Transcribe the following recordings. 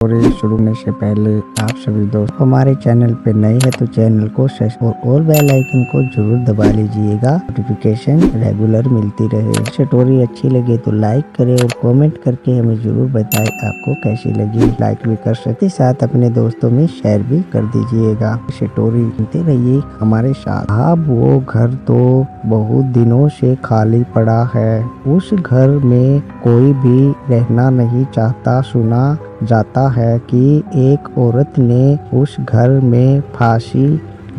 और शुरू होने से पहले आप सभी दोस्त हमारे चैनल पे नए हैं तो चैनल को सब्सक्राइब और बेल आइकन को जरूर दबा लीजिएगा, नोटिफिकेशन रेगुलर मिलती रहे। स्टोरी अच्छी लगे तो लाइक करें और कमेंट करके हमें जरूर बताएं आपको कैसी लगी। लाइक भी कर सकते, साथ अपने दोस्तों में शेयर भी कर दीजिएगा। स्टोरी सुनते रहिए हमारे साथ। अब वो घर तो बहुत दिनों से खाली पड़ा है। उस घर में कोई भी रहना नहीं चाहता। सुना जाता है कि एक औरत ने उस घर में फांसी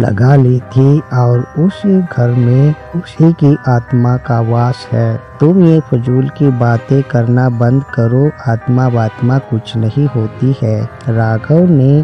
लगा ली थी और उस घर में उसी की आत्मा का वास है। तुम ये फजूल की बातें करना बंद करो, आत्मा वात्मा कुछ नहीं होती है, राघव ने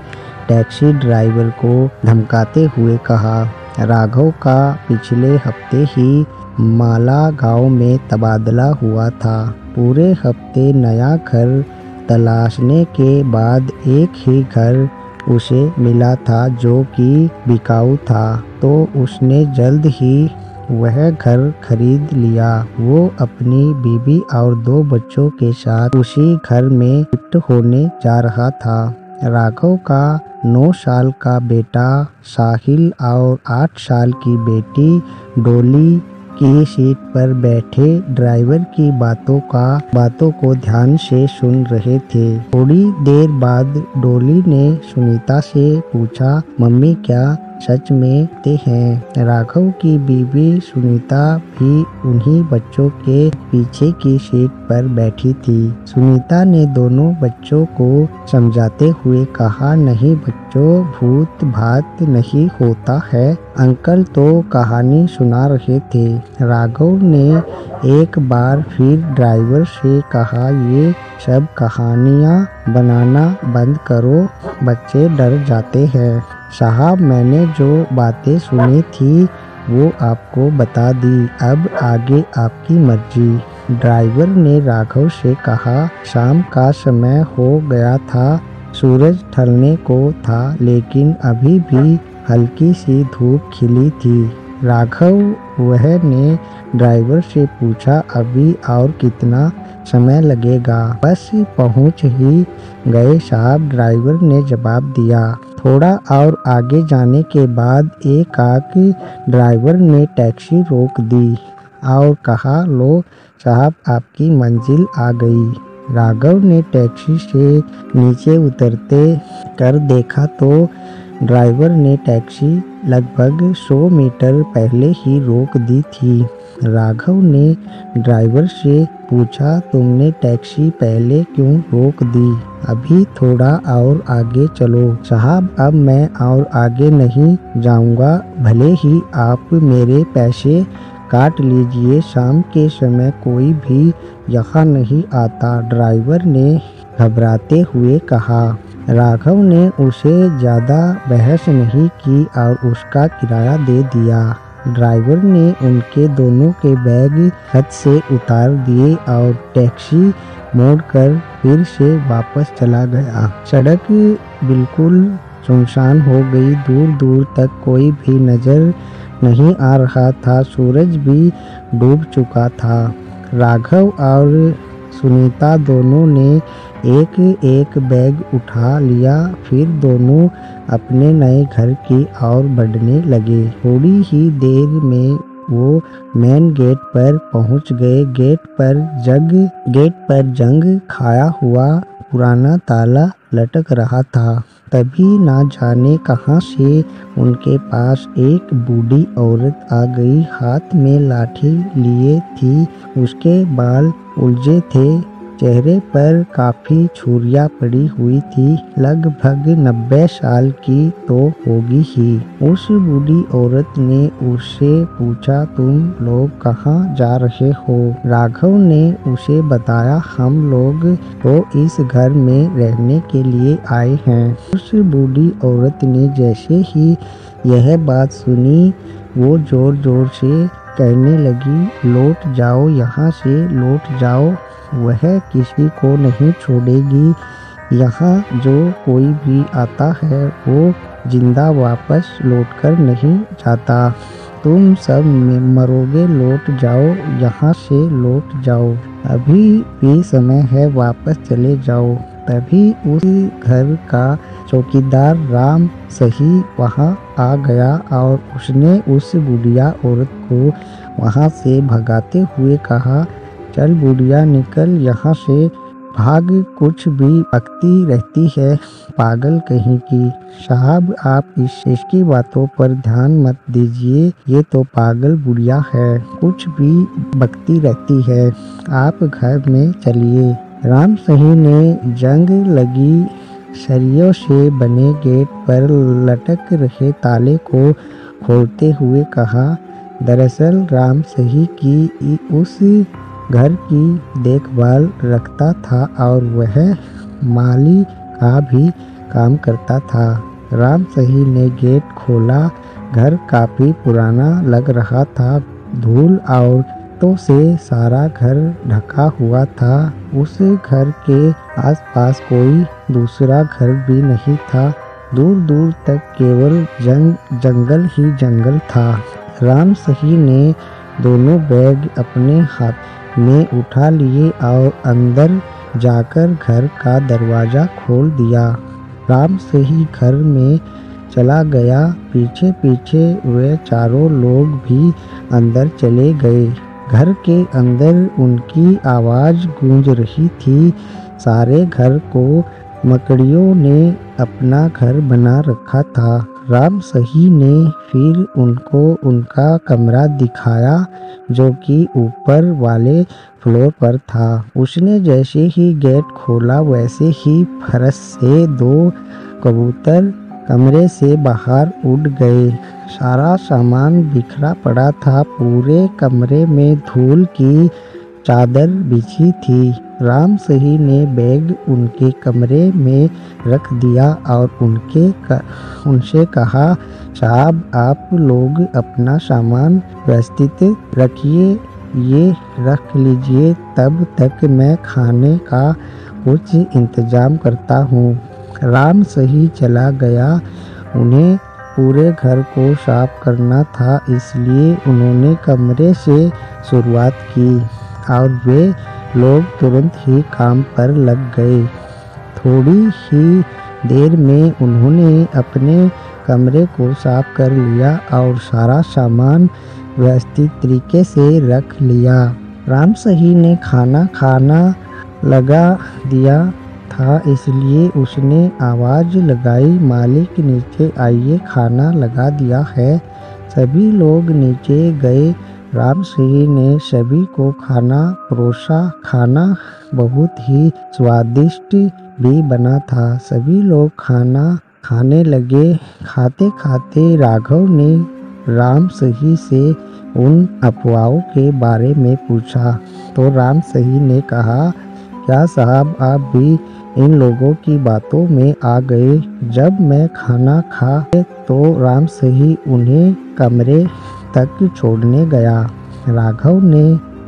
टैक्सी ड्राइवर को धमकाते हुए कहा। राघव का पिछले हफ्ते ही माला गांव में तबादला हुआ था। पूरे हफ्ते नया घर तलाशने के बाद एक ही घर उसे मिला था जो कि बिकाऊ था, तो उसने जल्द ही वह घर खरीद लिया। वो अपनी बीवी और 2 बच्चों के साथ उसी घर में शिफ्ट होने जा रहा था। राघव का 9 साल का बेटा साहिल और 8 साल की बेटी डोली की सीट पर बैठे ड्राइवर की बातों को ध्यान से सुन रहे थे। थोड़ी देर बाद डोली ने सुनीता से पूछा, मम्मी क्या सच में ते हैं? राघव की बीवी सुनीता भी उन्हीं बच्चों के पीछे की सीट पर बैठी थी। सुनीता ने दोनों बच्चों को समझाते हुए कहा, नहीं बच्चों, भूत भात नहीं होता है, अंकल तो कहानी सुना रहे थे। राघव ने एक बार फिर ड्राइवर से कहा, ये सब कहानियाँ बनाना बंद करो, बच्चे डर जाते हैं। साहब, मैंने जो बातें सुनी थी वो आपको बता दी, अब आगे आपकी मर्जी। ड्राइवर ने राघव से कहा। शाम का समय हो गया था, सूरज ढलने को था, लेकिन अभी भी हल्की सी धूप खिली थी। राघव वह ने ड्राइवर से पूछा, अभी और कितना समय लगेगा? बस पहुंच ही गए साहब, ड्राइवर ने जवाब दिया। थोड़ा और आगे जाने के बाद एकाएक ड्राइवर ने टैक्सी रोक दी और कहा, लो साहब, आपकी मंजिल आ गई। राघव ने टैक्सी से नीचे उतरते कर देखा तो ड्राइवर ने टैक्सी लगभग 100 मीटर पहले ही रोक दी थी। राघव ने ड्राइवर से पूछा, तुमने टैक्सी पहले क्यों रोक दी? अभी थोड़ा और आगे चलो। साहब, अब मैं और आगे नहीं जाऊंगा, भले ही आप मेरे पैसे काट लीजिए, शाम के समय कोई भी यहाँ नहीं आता, ड्राइवर ने घबराते हुए कहा। राघव ने उसे ज़्यादा बहस नहीं की और उसका किराया दे दिया। ड्राइवर ने उनके दोनों के बैग छत से उतार दिए और टैक्सी मोड़कर फिर से वापस चला गया। सड़क बिल्कुल सुनसान हो गई, दूर दूर तक कोई भी नजर नहीं आ रहा था, सूरज भी डूब चुका था। राघव और सुनीता दोनों ने एक एक बैग उठा लिया, फिर दोनों अपने नए घर की ओर बढ़ने लगे। थोड़ी ही देर में वो मेन गेट पर पहुंच गए। गेट पर जंग खाया हुआ पुराना ताला लटक रहा था। तभी ना जाने कहां से उनके पास एक बूढ़ी औरत आ गई, हाथ में लाठी लिए थी, उसके बाल उलझे थे, चेहरे पर काफी छुरियां पड़ी हुई थी, लगभग 90 साल की तो होगी ही। उस बूढ़ी औरत ने उससे पूछा, तुम लोग कहाँ जा रहे हो? राघव ने उसे बताया, हम लोग तो इस घर में रहने के लिए आए हैं। उस बूढ़ी औरत ने जैसे ही यह बात सुनी, वो जोर जोर से कहने लगी, लौट जाओ, यहाँ से लौट जाओ, वह किसी को नहीं छोड़ेगी। यहाँ जो कोई भी आता है वो जिंदा वापस लौटकर नहीं जाता। तुम सब मरोगे, लौट जाओ, यहाँ से लौट जाओ, अभी भी समय है, वापस चले जाओ। तभी उस घर का चौकीदार राम सही वहां आ गया और उसने उस बुढ़िया औरत को वहां से भगाते हुए कहा, चल बुढ़िया निकल यहाँ से, भाग, कुछ भी बकती रहती है, पागल कहीं की। साहब आप इसकी बातों पर ध्यान मत दीजिए, ये तो पागल बुढ़िया है, कुछ भी बकती रहती है, आप घर में चलिए। राम सही ने जंग लगी सरियों से बने गेट पर लटक रहे ताले को खोलते हुए कहा, दरअसल राम सही की उस घर की देखभाल रखता था और वह माली का भी काम करता था। राम सही ने गेट खोला, घर काफी पुराना लग रहा था, धूल और तो से सारा घर ढका हुआ था। उस घर के आसपास कोई दूसरा घर भी नहीं था, दूर दूर तक केवल जंगल ही जंगल था। राम सही ने दोनों बैग अपने हाथ में उठा लिए और अंदर जाकर घर का दरवाजा खोल दिया। राम सही घर में चला गया, पीछे पीछे वे चारों लोग भी अंदर चले गए। घर के अंदर उनकी आवाज गूंज रही थी, सारे घर को मकड़ियों ने अपना घर बना रखा था। राम सही ने फिर उनको उनका कमरा दिखाया जो कि ऊपर वाले फ्लोर पर था। उसने जैसे ही गेट खोला वैसे ही फरस से 2 कबूतर कमरे से बाहर उड़ गए। सारा सामान बिखरा पड़ा था, पूरे कमरे में धूल की चादर बिछी थी। राम सही ने बैग उनके कमरे में रख दिया और उनसे कहा, साहब आप लोग अपना सामान व्यवस्थित रखिए, ये रख लीजिए, तब तक मैं खाने का कुछ इंतजाम करता हूँ। राम सही चला गया, उन्हें पूरे घर को साफ करना था, इसलिए उन्होंने कमरे से शुरुआत की और वे लोग तुरंत ही काम पर लग गए। थोड़ी ही देर में उन्होंने अपने कमरे को साफ कर लिया और सारा सामान व्यवस्थित तरीके से रख लिया। राम सही ने खाना लगा दिया था, इसलिए उसने आवाज लगाई, मालिक नीचे आइए, खाना लगा दिया है। सभी लोग नीचे गए। राम सही ने सभी को खाना परोसा। खाना बहुत ही स्वादिष्ट भी बना था। सभी लोग खाना खाने लगे। खाते खाते राघव ने राम सही से उन अफवाहों के बारे में पूछा, तो राम सही ने कहा, क्या साहब आप भी इन लोगों की बातों में आ गए? जब मैं खाना खा तो राम सही उन्हें कमरे तक छोड़ने गया। राघव ने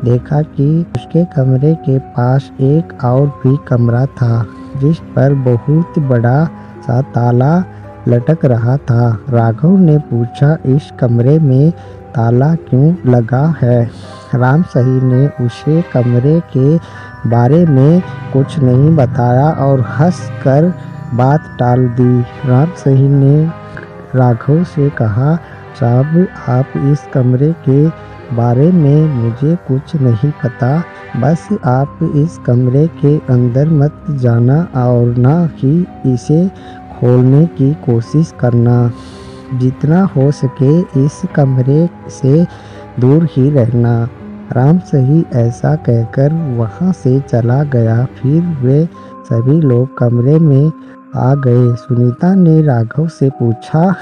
देखा कि उसके कमरे के पास एक और भी कमरा था, जिस पर बहुत बड़ा सा ताला लटक रहा था। राघव ने पूछा, इस कमरे में ताला क्यों लगा है? राम सही ने उसे कमरे के बारे में कुछ नहीं बताया और हंसकर बात टाल दी। राम सही ने राघव से कहा, साहब आप इस कमरे के बारे में मुझे कुछ नहीं पता, बस आप इस कमरे के अंदर मत जाना और ना ही इसे खोलने की कोशिश करना। जितना हो सके इस कमरे से दूर ही रहना। राम सही ऐसा कहकर वहां से चला गया। फिर वे सभी लोग कमरे में आ गए। सुनीता ने राघव से पूछा,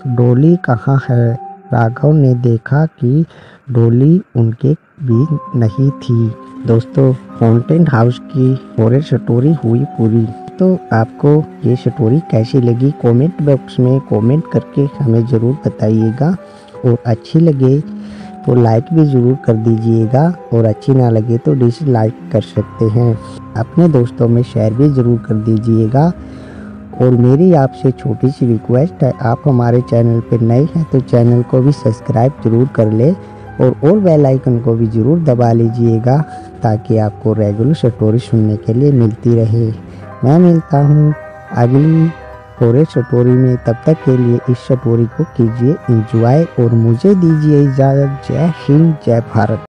डोली कहाँ है? राघव ने देखा कि डोली उनके भी नहीं थी। दोस्तों, हॉन्टेड हाउस की हॉरर स्टोरी हुई पूरी। तो आपको ये स्टोरी कैसी लगी कमेंट बॉक्स में कमेंट करके हमें ज़रूर बताइएगा, और अच्छी लगे तो लाइक भी ज़रूर कर दीजिएगा, और अच्छी ना लगे तो डिसलाइक कर सकते हैं। अपने दोस्तों में शेयर भी ज़रूर कर दीजिएगा। और मेरी आपसे छोटी सी रिक्वेस्ट है, आप हमारे चैनल पर नए हैं तो चैनल को भी सब्सक्राइब जरूर कर ले, और बेल आइकन को भी ज़रूर दबा लीजिएगा, ताकि आपको रेगुलर स्टोरी सुनने के लिए मिलती रहे। मैं मिलता हूँ अगली और स्टोरी में। तब तक के लिए इस स्टोरी को कीजिए एंजॉय और मुझे दीजिए इजाज़त। जय हिंद, जय भारत।